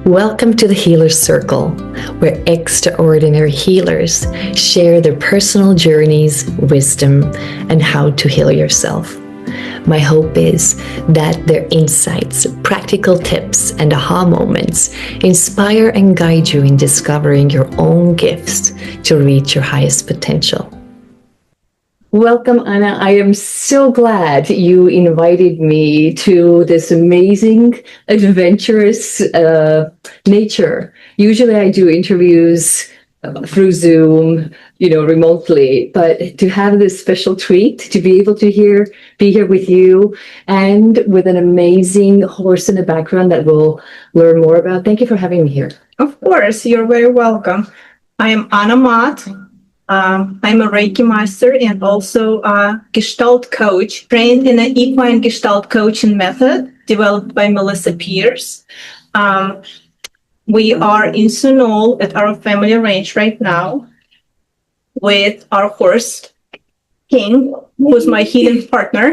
Welcome to the Healer's Circle, where extraordinary healers share their personal journeys, wisdom, and how to heal yourself. My hope is that their insights, practical tips, and aha moments inspire and guide you in discovering your own gifts to reach your highest potential. Welcome, Anna. I am so glad you invited me to this amazing, adventurous nature. Usually I do interviews through Zoom, remotely, but to have this special treat, to be able to be here with you and with an amazing horse in the background that we'll learn more about. Thank you for having me here. Of course, you're very welcome. I am Anna Mott. I'm a Reiki master and also a Gestalt coach, trained in an Equine Gestalt Coaching method developed by Melissa Pierce. We are in Sunol at our family ranch right now with our horse, King, who's my healing partner.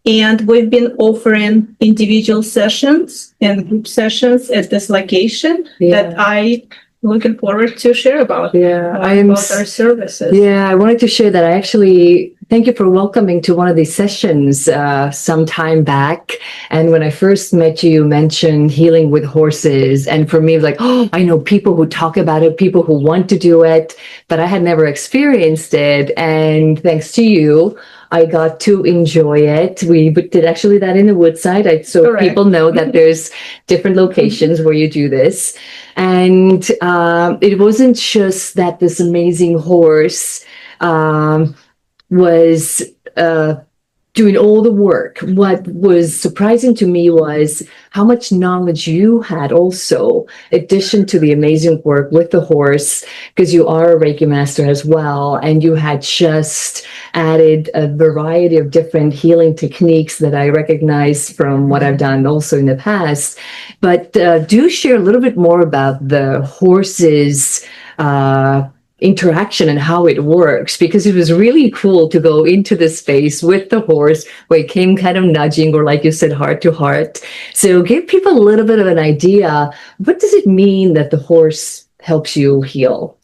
And we've been offering individual sessions and group sessions at this location that I looking forward to share about about our services. Yeah, I wanted to share that. I actually thank you for welcoming to one of these sessions some time back. And when I first met you mentioned healing with horses. And for me, it was like, oh, I know people who talk about it, people who want to do it, but I had never experienced it. And thanks to you, I got to enjoy it. We did actually that in the Woodside. So Correct. People know that there's different locations where you do this. And it wasn't just that this amazing horse was doing all the work. What was surprising to me was how much knowledge you had also, addition to the amazing work with the horse, because you are a Reiki master as well, and you had just added a variety of different healing techniques that I recognize from what I've done also in the past. But do share a little bit more about the horse's interaction and how it works, because it was really cool to go into the space with the horse where it came kind of nudging, or like you said, heart to heart. So give people a little bit of an idea. What does it mean that the horse helps you heal?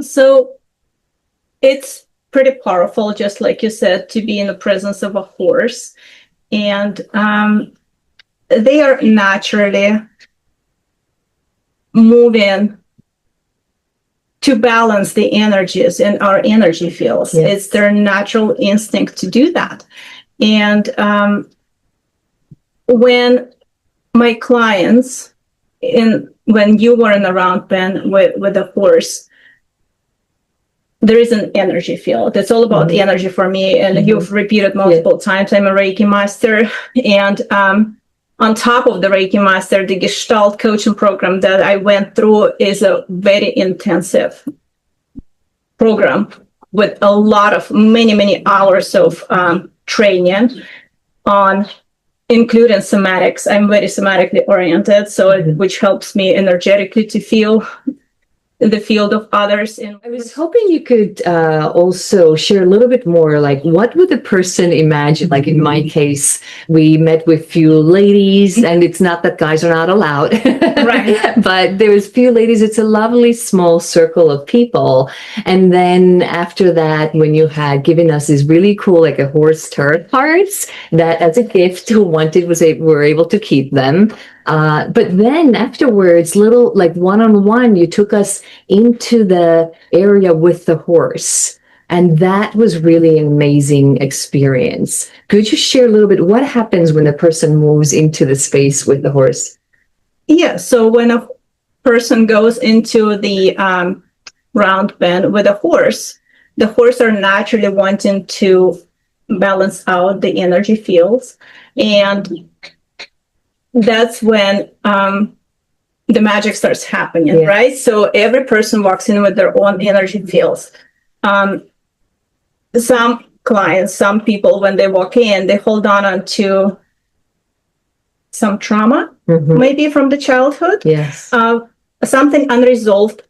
So it's pretty powerful, just like you said, to be in the presence of a horse. And they are naturally moving to balance the energies in our energy fields. Yes. It's their natural instinct to do that. And when my clients, when you were in the round pen with a horse, there is an energy field. It's all about the energy for me. And you've repeated multiple times, I'm a Reiki master. And on top of the Reiki master, the Gestalt coaching program that I went through is a very intensive program with a lot of many hours of training on including somatics. I'm very somatically oriented, so which helps me energetically to feel the field of others. And I was hoping you could also share a little bit more, like what would the person imagine? Like in my case, we met with few ladies, and it's not that guys are not allowed, right? But there was few ladies. It's a lovely small circle of people. And then after that, when you had given us these really cool, like a horse turret cards that as a gift who wanted were able to keep them. But then afterwards, little like one-on-one, you took us into the area with the horse. And that was really an amazing experience. Could you share a little bit what happens when a person moves into the space with the horse? Yeah, so when a person goes into the round pen with a horse, the horse are naturally wanting to balance out the energy fields. And that's when the magic starts happening, right? So every person walks in with their own energy fields. Some clients, some people, when they walk in, they hold on to some trauma, maybe from the childhood. Yes. Something unresolved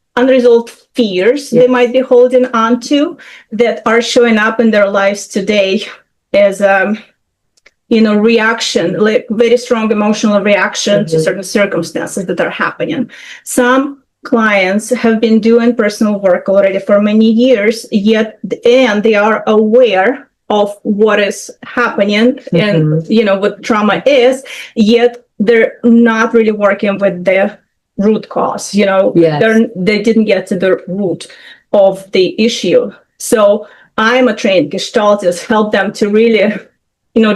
fears they might be holding on to that are showing up in their lives today as reaction, like very strong emotional reaction to certain circumstances that are happening. Some clients have been doing personal work already for many years, and they are aware of what is happening and what trauma is, yet they're not really working with the root cause. They didn't get to the root of the issue. So I'm a trained gestaltist, help them to really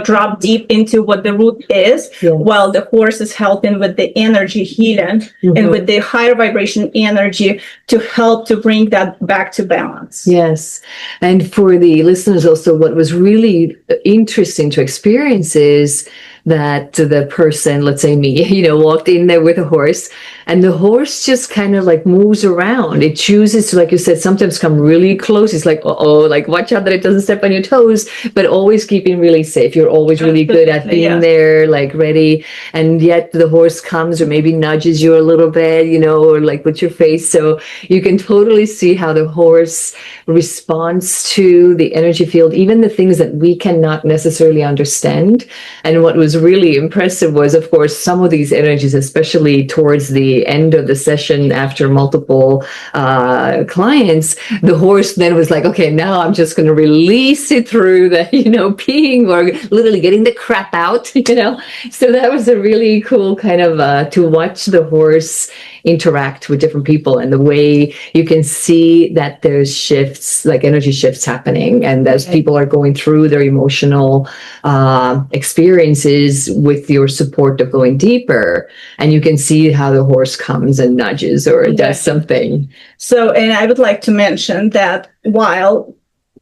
drop deep into what the root is, while the horse is helping with the energy healing and with the higher vibration energy to help to bring that back to balance. Yes. And for the listeners also, what was really interesting to experience is that the person, let's say me, walked in there with a horse, and the horse just kind of like moves around. It chooses to, like you said, sometimes come really close. It's like, like watch out that it doesn't step on your toes, but always keeping really safe. You're always really good at being there, like ready. And yet the horse comes or maybe nudges you a little bit, or like with your face. So you can totally see how the horse responds to the energy field, even the things that we cannot necessarily understand. And what was really impressive was, of course, some of these energies, especially towards the end of the session after multiple clients, the horse then was like, okay, now I'm just going to release it through the, peeing or literally getting the crap out, So that was a really cool kind of to watch the horse interact with different people, and the way you can see that there's shifts, like energy shifts happening, and as people are going through their emotional experiences with your support of going deeper, and you can see how the horse comes and nudges or does something. So, and I would like to mention that while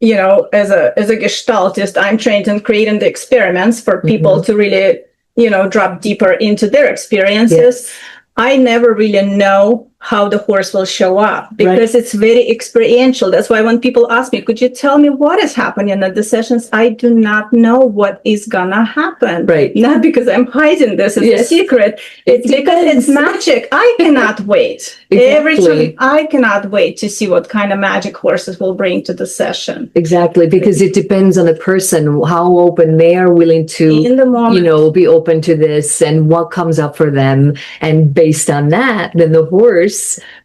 as a gestaltist, I'm trained in creating the experiments for people to really drop deeper into their experiences. I never really know how the horse will show up because it's very experiential. That's why when people ask me, could you tell me what is happening at the sessions? I do not know what is gonna happen. Right. Not because I'm hiding this as a secret. It's because it's magic. I cannot wait. Every time I cannot wait to see what kind of magic horses will bring to the session. Exactly, because it depends on the person, how open they are willing to, in the moment, be open to this and what comes up for them. And based on that, then the horse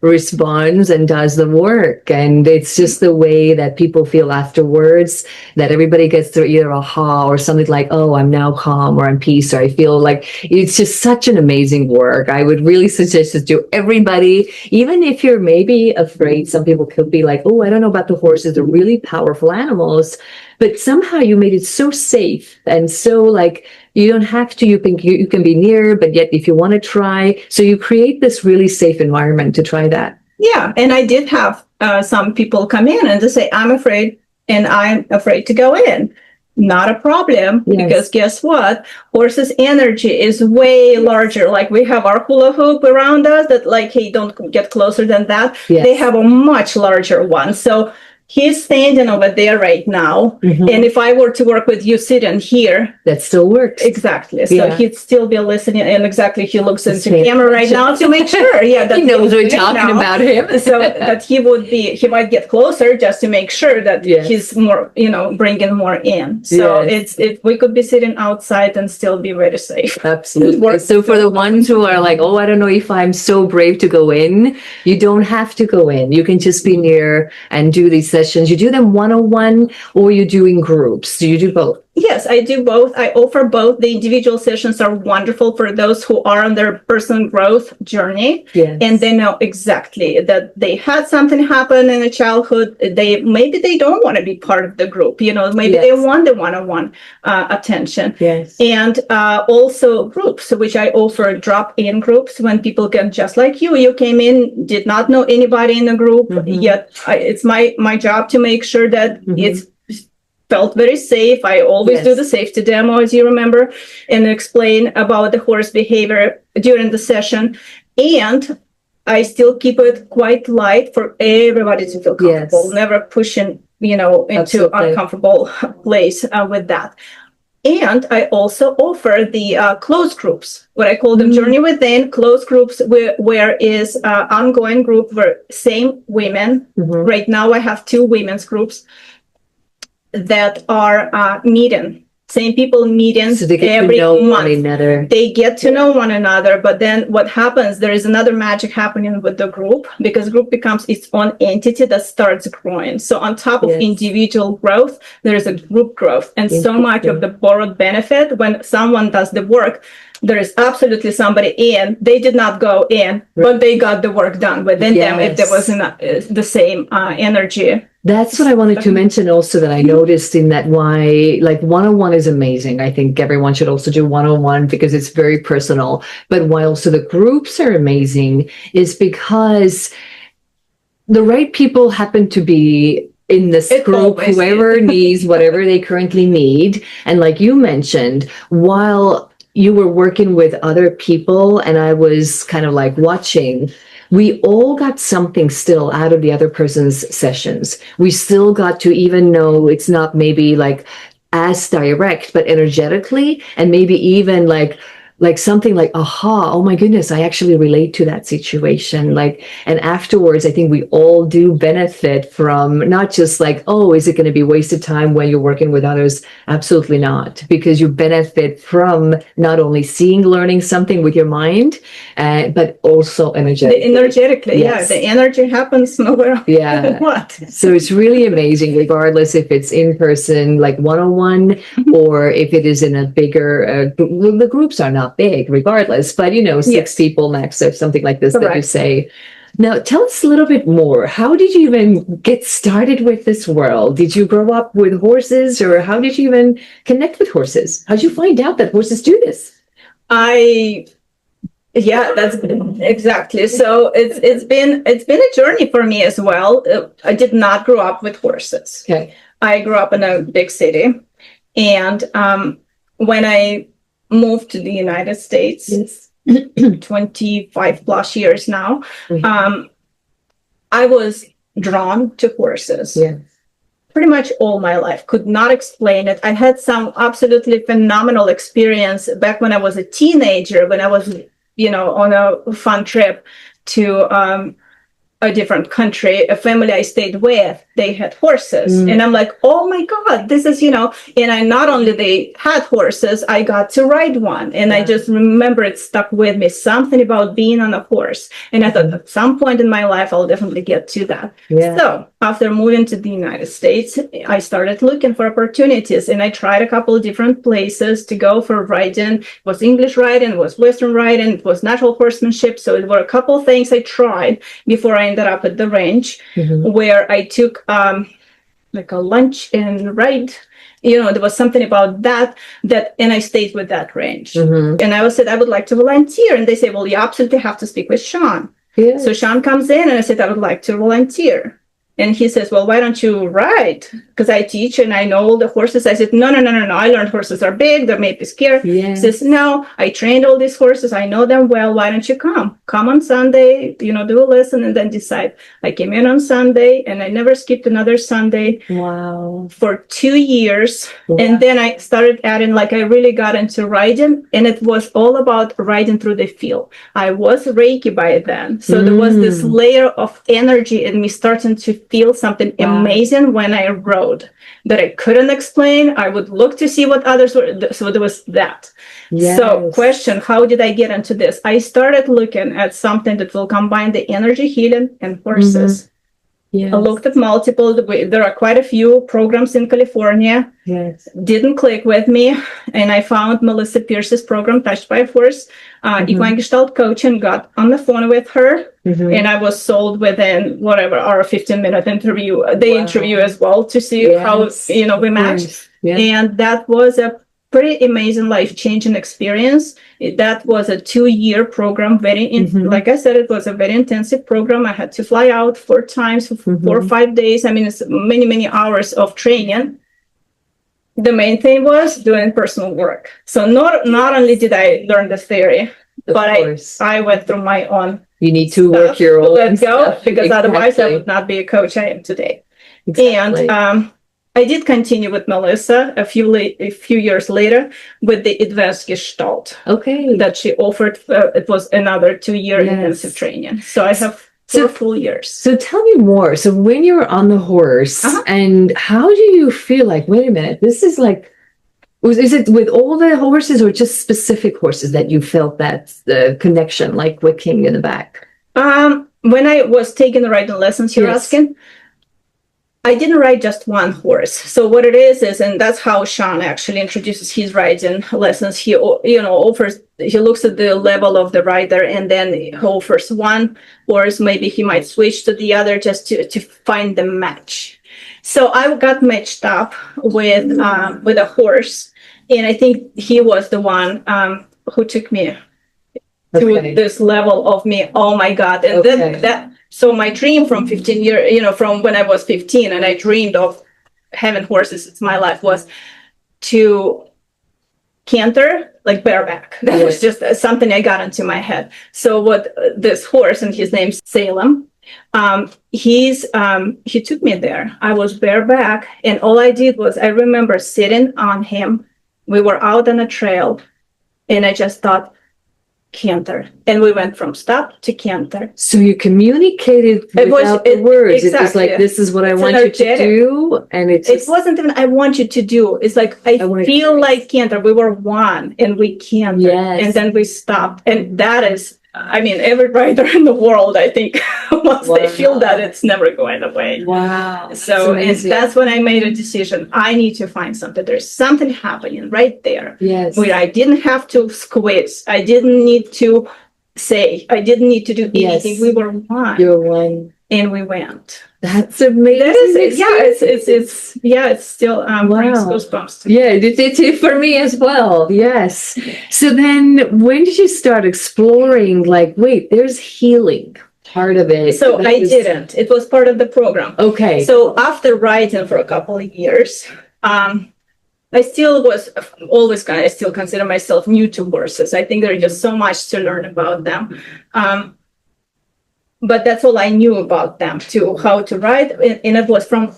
responds and does the work. And it's just the way that people feel afterwards, that everybody gets their either aha or something like, oh, I'm now calm, or I'm peace, or I feel like it's just such an amazing work. I would really suggest it to everybody, even if you're maybe afraid. Some people could be like, oh, I don't know about the horses. They're really powerful animals. But somehow you made it so safe and so like you don't have to, you can be near, but yet if you want to try, so you create this really safe environment to try that. Yeah. And I did have some people come in and just say, I'm afraid to go in. Not a problem, because guess what? Horses' energy is way larger. Like we have our hula hoop around us that like, hey, don't get closer than that. They have a much larger one. So he's standing over there right now. And if I were to work with you sitting here, that still works. Exactly. So he'd still be listening. And exactly, he looks into the camera right now to make sure. That he knows we're talking about him. So that he might get closer just to make sure that he's more, bringing more in. So we could be sitting outside and still be very safe. Absolutely. So for the ones who are like, oh, I don't know if I'm so brave to go in, you don't have to go in. You can just be near and do these sessions. You do them one-on-one or you do in groups? Do you do both? Yes, I do both. I offer both. The individual sessions are wonderful for those who are on their personal growth journey. And they know exactly that they had something happen in their childhood. Maybe they don't want to be part of the group, maybe they want the one-on-one attention. And also groups, which I offer drop-in groups when people can, just like you came in, did not know anybody in the group, yet it's my job to make sure that it's felt very safe. I always do the safety demo, as you remember, and explain about the horse behavior during the session. And I still keep it quite light for everybody to feel comfortable, never pushing, into uncomfortable place with that. And I also offer the closed groups, what I call them Journey Within, closed groups, where is ongoing group where same women. Right now I have 2 women's groups that are meeting same people meeting So they get every to know one month. another. They get to know one another, but then what happens, there is another magic happening with the group, because group becomes its own entity that starts growing. So on top of Yes. individual growth, there is a group growth. And so much of the borrowed benefit, when someone does the work, there is absolutely somebody in, they did not go in, but they got the work done within them if there wasn't the same energy. That's what I wanted to mention also, that I noticed in that why, like, one-on-one is amazing. I think everyone should also do one-on-one because it's very personal. But why also the groups are amazing is because the right people happen to be in this group, whoever needs whatever they currently need. And like you mentioned, while you were working with other people and I was kind of like watching, we all got something still out of the other person's sessions. We still got to, even know it's not maybe like as direct, but energetically, and maybe even like something like, aha, oh my goodness, I actually relate to that situation. Like, and afterwards, I think we all do benefit from not just like, oh, is it going to be wasted time when you're working with others? Absolutely not, because you benefit from not only seeing, learning something with your mind, but also energetically. Yes. Yeah, the energy happens nowhere. Yeah. What? So it's really amazing, regardless if it's in person, like one-on-one, or if it is in a bigger, the groups are not big regardless, but six people max or something like this. Correct. That you say. Now, tell us a little bit more. How did you even get started with this world? Did you grow up with horses, or how did you even connect with horses? How did you find out that horses do this? Yeah, that's exactly. So it's been a journey for me as well. I did not grow up with horses. Okay. I grew up in a big city, and when I moved to the United States, yes. 25 plus years now, I was drawn to horses. Yeah. Pretty much all my life. Could not explain it. I had some absolutely phenomenal experience back when I was a teenager, when I was, on a fun trip to a different country. A family I stayed with, they had horses. And I'm like, oh my God, this is, and I not only they had horses, I got to ride one. And I just remember it stuck with me, something about being on a horse. And I thought at some point in my life, I'll definitely get to that. Yeah. So after moving to the United States, I started looking for opportunities, and I tried a couple of different places to go for riding. It was English riding, it was Western riding, it was natural horsemanship. So it were a couple of things I tried before I ended up at the ranch, where I took like a lunch and ride. There was something about that, and I stayed with that range. And I said, I would like to volunteer. And they say, well, you absolutely have to speak with Sean. Yeah. So Sean comes in, and I said, I would like to volunteer. And he says, well, why don't you ride? Because I teach and I know all the horses. I said, no. I learned horses are big. They may be scared. Yeah. He says, no, I trained all these horses. I know them well. Why don't you come? Come on Sunday, do a lesson and then decide. I came in on Sunday and I never skipped another Sunday. Wow. For 2 years. Wow. And then I started adding, I really got into riding, and it was all about riding through the field. I was Reiki by then. So there was this layer of energy in me starting to feel something amazing when I rode that I couldn't explain. I would look to see what others were. So there was that. Yes. So question, how did I get into this? I started looking at something that will combine the energy healing and horses. Yes. I looked at multiple. There are quite a few programs in California. Yes. Didn't click with me. And I found Melissa Pierce's program, Touched by a Horse, Equine Gestalt Coach, and got on the phone with her. And I was sold within our 15-minute interview. They interview as well to see how, we match. Yeah. And that was a pretty amazing, life-changing experience. That was a 2-year program. Like I said, it was a very intensive program. I had to fly out 4 times for 4 or 5 days. I mean, it's many, many hours of training. The main thing was doing personal work. So not only did I learn the theory, but I went through my own. You need to work your own. Let's go, because otherwise I would not be a coach I am today. Exactly. And I did continue with Melissa a few years later with the advanced Gestalt. Okay. That she offered. It was another 2-year intensive training. So I have 4 full years. So tell me more. So when you were on the horse, and how do you feel like, wait a minute, this is like Is it with all the horses or just specific horses that you felt that connection, like with King in the back? When I was taking the riding lessons, you're asking, I didn't ride just one horse. So what it is, and that's how Sean actually introduces his riding lessons. He, offers, he looks at the level of the rider and then he offers one horse. Maybe he might switch to the other just to find the match. So I got matched up with a horse, and I think he was the one who took me to this level of me. Oh my God. And then so my dream from 15 years, from when I was 15 and I dreamed of having horses, it's my life, was to canter like bareback. That was just something I got into my head. So what this horse, and his name's Salem, he took me there. I was bareback, and all I did was, I remember sitting on him. We were out on a trail, and I just thought, canter, and we went from stop to canter. So you communicated without the words. Exactly. It was like, this is what I want you to do, and it wasn't even I want you to do. It's like I feel like canter. We were one, and we cantered, and then we stopped, and that is. I mean, every rider in the world, I think, once they feel that, it's never going away. Wow. So, and that's when I made a decision. I need to find something. There's something happening right there. Yes. Where I didn't have to squeeze. I didn't need to say. I didn't need to do anything. We were one. You're one. And we went. That's amazing. That is, it's still brings goosebumps to me. Yeah, it for me as well. Yes. So then when did you start exploring, like, wait, there's healing part of it? So I didn't. It was part of the program. Okay. So after riding for a couple of years, I still was always I still consider myself new to horses. I think there's just so much to learn about them. But that's all I knew about them too, how to ride, and it was from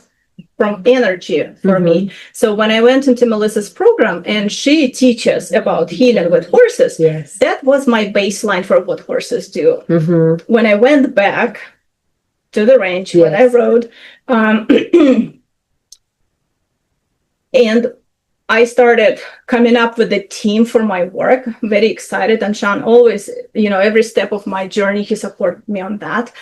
energy for me. So when I went into Melissa's program and she teaches about healing with horses, that was my baseline for what horses do. When I went back to the range, when I rode, and I started coming up with a team for my work, very excited. And Sean always, every step of my journey, he supported me on that.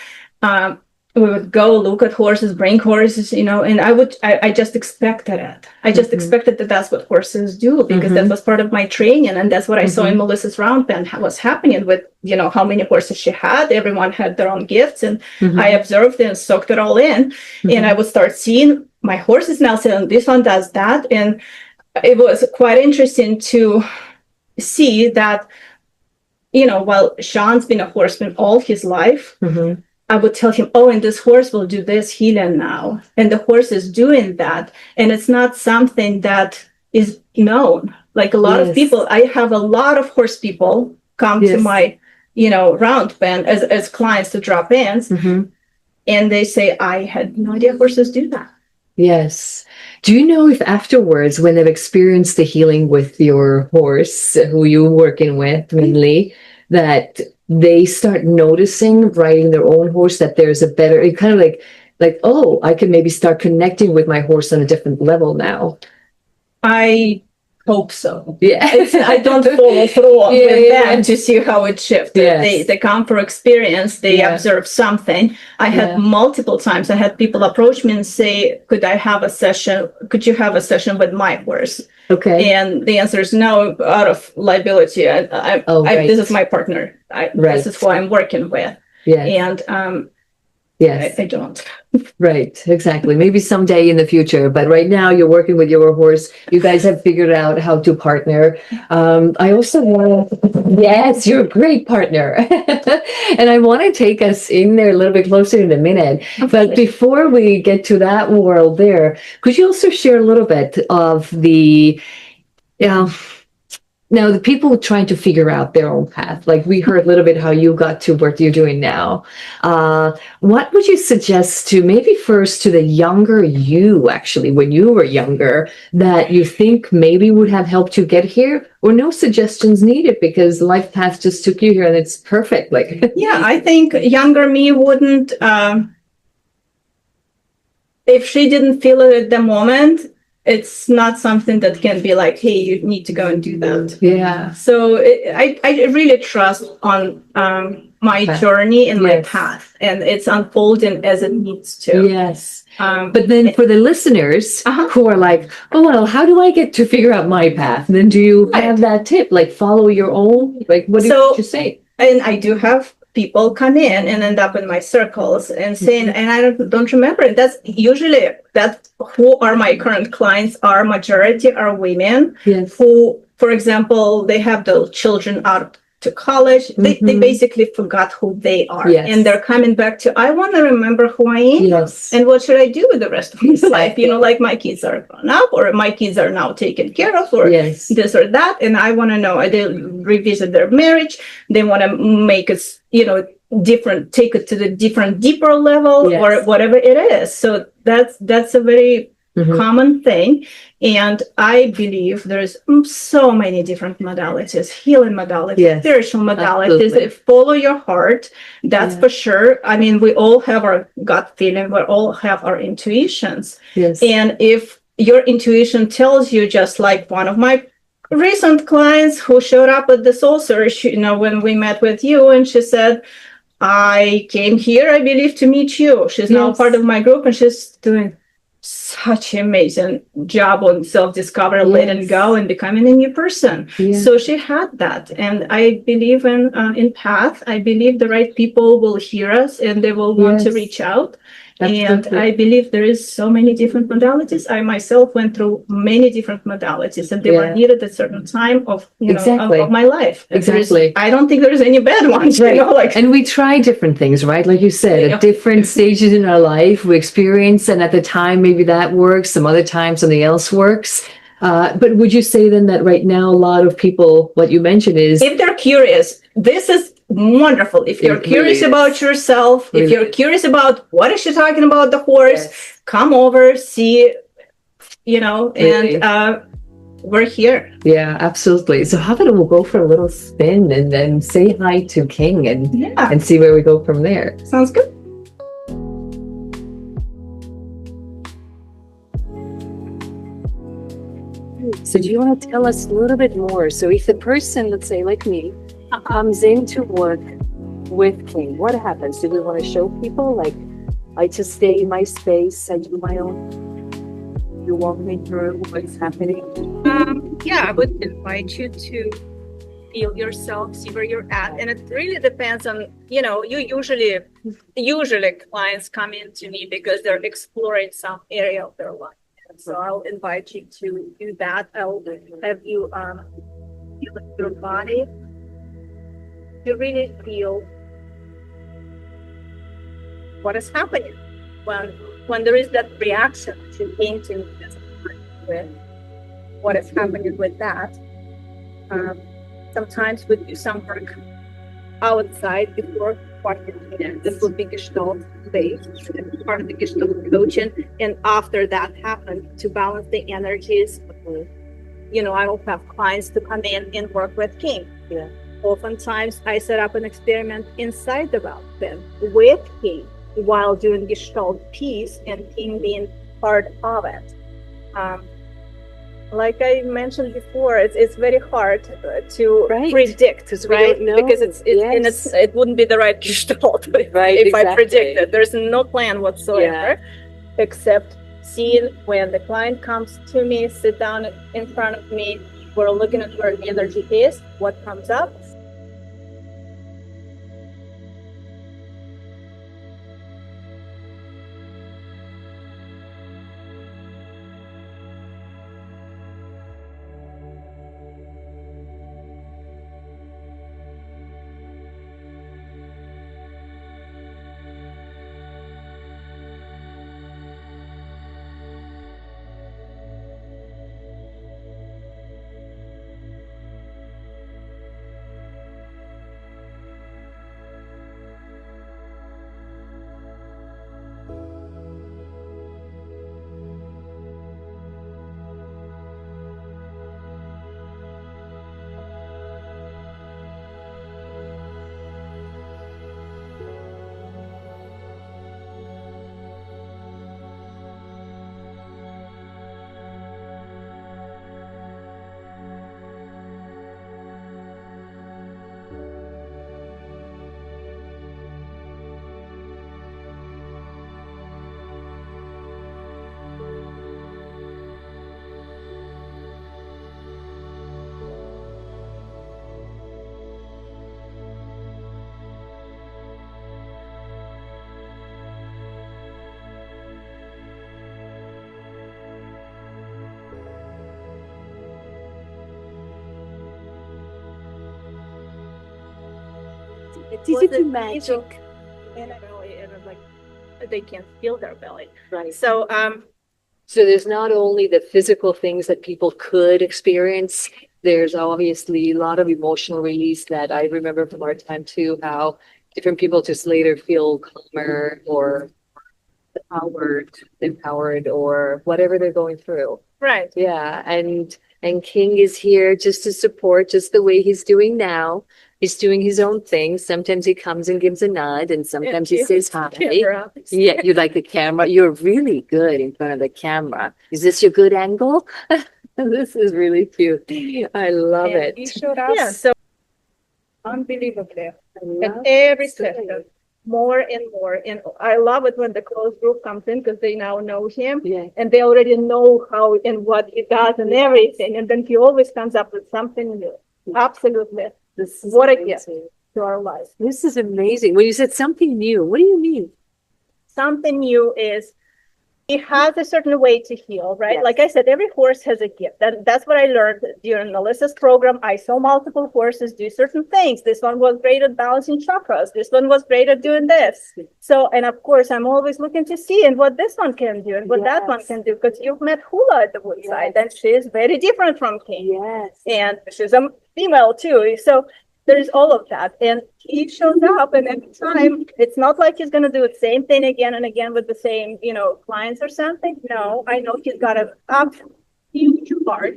We would go look at horses, bring horses, and I just expected it. I just expected that that's what horses do, because that was part of my training. And that's what I saw in Melissa's round pen, was happening with, how many horses she had. Everyone had their own gifts. And I observed and soaked it all in. And I would start seeing my horses now saying, this one does that. And it was quite interesting to see that, while Sean's been a horseman all his life, I would tell him, and this horse will do this healing now. And the horse is doing that. And it's not something that is known. Like a lot of people, I have a lot of horse people come to my, round pen as clients to drop ins. And they say, I had no idea horses do that. Yes. Do you know if afterwards, when they've experienced the healing with your horse, who you're working with mainly, that they start noticing riding their own horse, that there's a better, it kind of like, oh, I can maybe start connecting with my horse on a different level now? I hope so. Yeah. I don't follow through with them to see how it shifted. They come for experience, they observe something. I had multiple times, I had people approach me and say, could you have a session with my horse? Okay. And the answer is no, out of liability. This is my partner. This is who I'm working with. And I don't. Right, exactly. Maybe someday in the future, but right now you're working with your horse. You guys have figured out how to partner. I also want to, yes, you're a great partner. And I want to take us in there a little bit closer in a minute. Okay. But before we get to that world there, could you also share a little bit of the, now, the people trying to figure out their own path, like we heard a little bit how you got to what you're doing now. What would you suggest to maybe first to the younger you, actually, when you were younger, that you think maybe would have helped you get here, or no suggestions needed because life path just took you here and it's perfect? I think younger me wouldn't, if she didn't feel it at the moment, it's not something that can be like, hey, you need to go and do that. Yeah. So I really trust on my journey and my path, and it's unfolding as it needs to. Yes. But then for the listeners who are like, oh, well, how do I get to figure out my path? And then do you have that tip, like follow your own? Like, what do you say? And I do have people come in and end up in my circles and saying, and I don't remember. That's usually who are my current clients are majority are women who, for example, they have the children out to college. They basically forgot who they are. And they're coming back to, I want to remember who I am. And what should I do with the rest of my life? You know, like my kids are grown up, or my kids are now taken care of, or this or that. And I want to know, they revisit their marriage. They want to make us, you know, different, take it to the different, deeper level or whatever it is. So that's a very common thing. And I believe there's so many different modalities, healing modalities, spiritual modalities. Follow your heart. That's for sure. I mean, we all have our gut feeling. We all have our intuitions. And if your intuition tells you, just like one of my recent clients who showed up at the soul search, you know, when we met with you, and she said, I came here, I believe, to meet you. She's now part of my group, and she's doing such an amazing job on self-discovery, letting go and becoming a new person. So she had that. And I believe in path. I believe the right people will hear us and they will want to reach out. And I believe there is so many different modalities. I myself went through many different modalities, and they were needed at a certain time of, you know, of my life. I don't think there's any bad ones, you know, like. And we try different things, right? Like you said, at different stages in our life, we experience, and at the time, maybe that works. Some other time, something else works. But would you say then that right now, a lot of people, what you mentioned is, if they're curious, this is wonderful. If you're curious about yourself, if you're curious about what is she talking about the horse, come over, see, you know, and we're here. Yeah, absolutely. So how about we'll go for a little spin and then say hi to King and see where we go from there. Sounds good. So do you want to tell us a little bit more? So if the person, let's say like me, comes into work with King, what happens? Do we want to show people, like, I just stay in my space, I do my own, you walk me through what's happening? Yeah, I would invite you to feel yourself, see where you're at. And it really depends on, you know, usually clients come in to me because they're exploring some area of their life. So I'll invite you to do that. I'll have you feel your body. You really feel what is happening when there is that reaction to painting with what is happening with that. Sometimes we do some work outside before this would be Gestalt based, part of the Gestalt coaching, and after that happened, to balance the energies, you know, I will have clients to come in and work with King. Oftentimes I set up an experiment inside the route pen with King while doing Gestalt piece, and King being part of it. Like I mentioned before, it's very hard to predict, right? Because it wouldn't be the right Gestalt if I predict it. There's no plan whatsoever, except seeing when the client comes to me, sit down in front of me, we're looking at where the energy is, what comes up. It's easy to magic. And I'm like, they can't feel their belly. Right. So, So there's not only the physical things that people could experience, there's obviously a lot of emotional release that I remember from our time too, how different people just later feel calmer or empowered or whatever they're going through. right. Yeah, and King is here just to support, just the way he's doing now. He's doing his own thing. Sometimes he comes and gives a nod, and sometimes he says hi. Camera. Yeah, you like the camera. You're really good in front of the camera. Is this your good angle? This is really cute. I love And it. he showed us Yeah, so unbelievably. I And love every it. session, more and more. And I love it when the closed group comes in because they now know him Yeah. and they already know how and what he does and everything. And then he always comes up with something new. Absolutely. This is What a gift amazing. to our lives. This is amazing. When you said something new, what do you mean? Something new is he has a certain way to heal, right? Yes. Like I said, every horse has a gift. That's what I learned during Melissa's program. I saw multiple horses do certain things. This one was great at balancing chakras. This one was great at doing this. So, and of course, I'm always looking to see and what this one can do and what that one Yes. can do. Because you've met Hula at the woodside, and she is very different from King. Yes. And she's a female too. So there's all of that. And he shows up, and every time it's not like he's going to do the same thing again and again with the same, clients or something. No, I know he's got a huge heart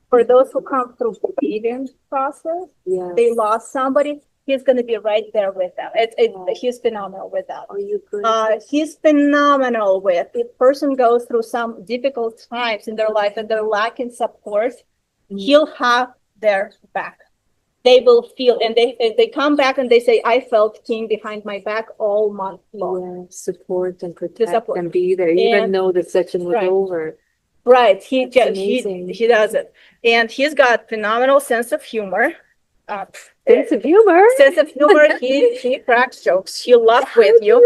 for those who come through the grieving process. Yes. They lost somebody. He's going to be right there with them. He's phenomenal with that. Are you good? He's phenomenal with if person goes through some difficult times in their life and they're lacking support, he'll have their back. They will feel, and they come back and they say, I felt King behind my back all month long. Yeah, support and protect support. and be there, even And- though the session was right. over. Right. He That's just amazing. he does it. And he's got phenomenal sense of humor. Sense of humor. He cracks jokes. He'll laugh with you.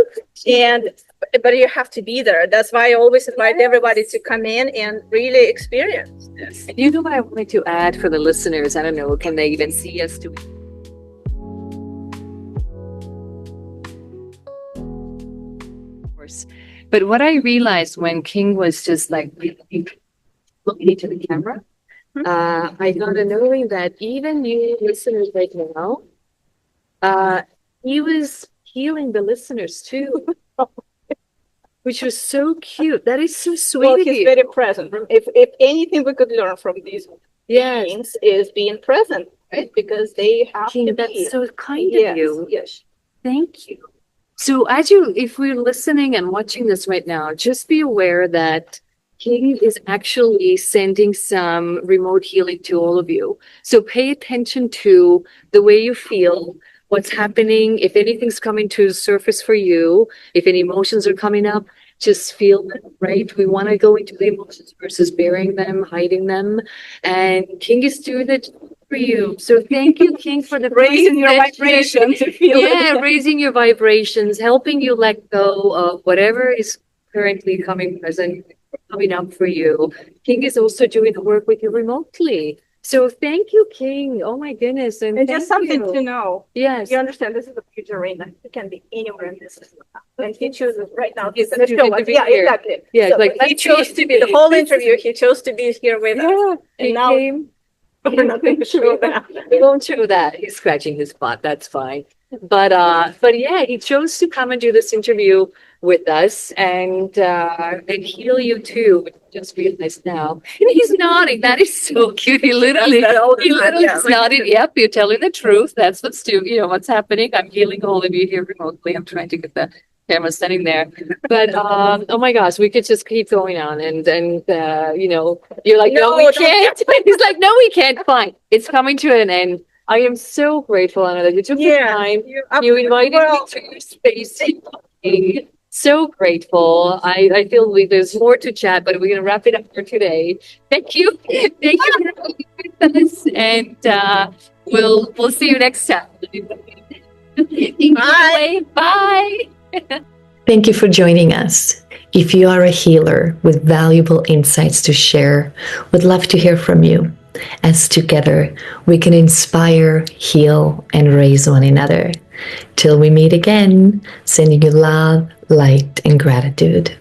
But you have to be there. That's why I always invite everybody to come in and really experience this. You know what I wanted to add for the listeners? I don't know, can they even see us doing? But what I realized when King was just like really looking into the camera, I got a knowing that even you listeners right now, he was healing the listeners too, which was so cute. That is so sweet. Well, of he's you. very present. If anything we could learn from these Yes, beings is being present, right? Because they have King, to that's be. so kind Yes, of you. yes. Thank you. So if we're listening and watching this right now, just be aware that King is actually sending some remote healing to all of you. So pay attention to the way you feel, what's happening, if anything's coming to the surface for you, if any emotions are coming up, just feel them, right? We want to go into the emotions versus burying them, hiding them. And King is doing it for you. So thank you, King, for the Raising your vibration to feel yeah, it. raising your vibrations, helping you let go of whatever is currently coming up for you. King is also doing the work with you remotely. So thank you, King. Oh my goodness. And And just thank something you. to know. Yes. You understand this is a huge arena. It can be anywhere in this system. And he chooses right now. He's He's going to show us. to be Yeah, here. exactly. Yeah, So, like, he let's chose to be the whole interview. He chose to be here with us. Yeah, And he now came. we're not going to show that. We won't show that. He's scratching his butt. That's fine. But yeah, he chose to come and do this interview with us and heal you too. Which I just realized now. And he's nodding. That is so cute. He literally is nodding. Yep, you're telling the truth. That's what's happening. I'm healing all of you here remotely. I'm trying to get the camera standing there. But oh my gosh, we could just keep going on and you're like, no, we don't can't. He's like, no, we can't. Fine. It's coming to an end. I am so grateful, Anna, that you took the time. You invited me to your space. So grateful. I feel there's more to chat, but we're going to wrap it up for today. Thank you. Thank you for being with us. And we'll see you next time. Bye. Bye. Thank you for joining us. If you are a healer with valuable insights to share, we'd love to hear from you. as together we can inspire, heal, and raise one another. Till we meet again, sending you love, light, and gratitude.